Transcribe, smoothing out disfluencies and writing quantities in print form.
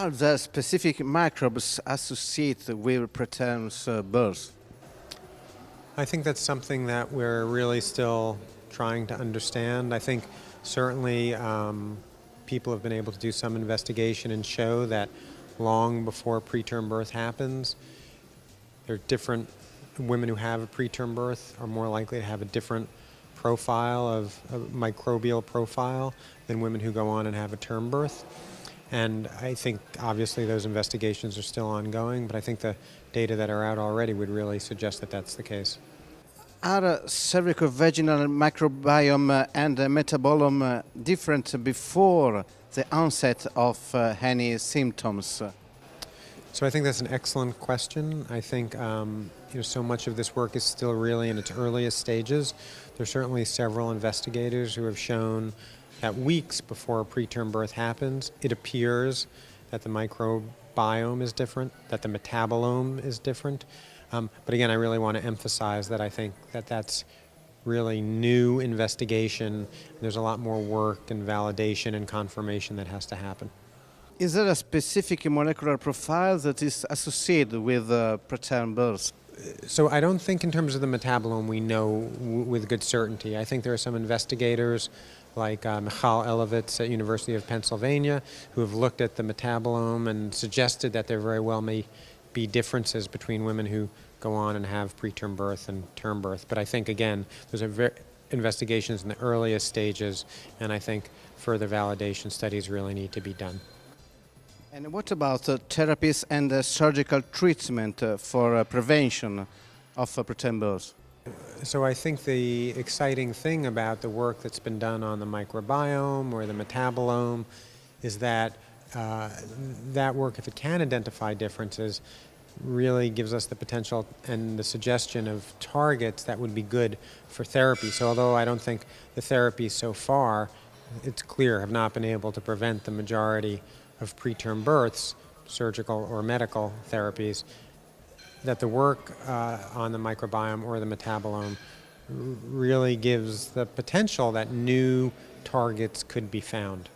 Are there specific microbes associated with preterm birth? I think that's something that we're really still trying to understand. I think certainly people have been able to do some investigation and show that long before preterm birth happens, there are different women who have a preterm birth are more likely to have a different profile of a microbial profile than women who go on and have a term birth. And I think obviously those investigations are still ongoing, but I think the data that are out already would really suggest that that's the case. Are cervicovaginal microbiome and metabolome different before the onset of any symptoms? So I think that's an excellent question. I think so much of this work is still really in its earliest stages. There's certainly several investigators who have shown that weeks before preterm birth happens, it appears that the microbiome is different, that the metabolome is different. But again, I really want to emphasize that I think that that's really new investigation. There's a lot more work and validation and confirmation that has to happen. Is there a specific molecular profile that is associated with preterm birth? So I don't think in terms of the metabolome we know with good certainty. I think there are some investigators like Michal Elovitz at University of Pennsylvania who have looked at the metabolome and suggested that there very well may be differences between women who go on and have preterm birth and term birth. But I think, again, those are investigations in the earliest stages, and I think further validation studies really need to be done. And what about therapies and surgical treatment for prevention of preterm birth? So I think the exciting thing about the work that's been done on the microbiome or the metabolome is that that work, if it can identify differences, really gives us the potential and the suggestion of targets that would be good for therapy. So although I don't think the therapies so far, it's clear, have not been able to prevent the majority of preterm births, surgical or medical therapies, that the work on the microbiome or the metabolome really gives the potential that new targets could be found.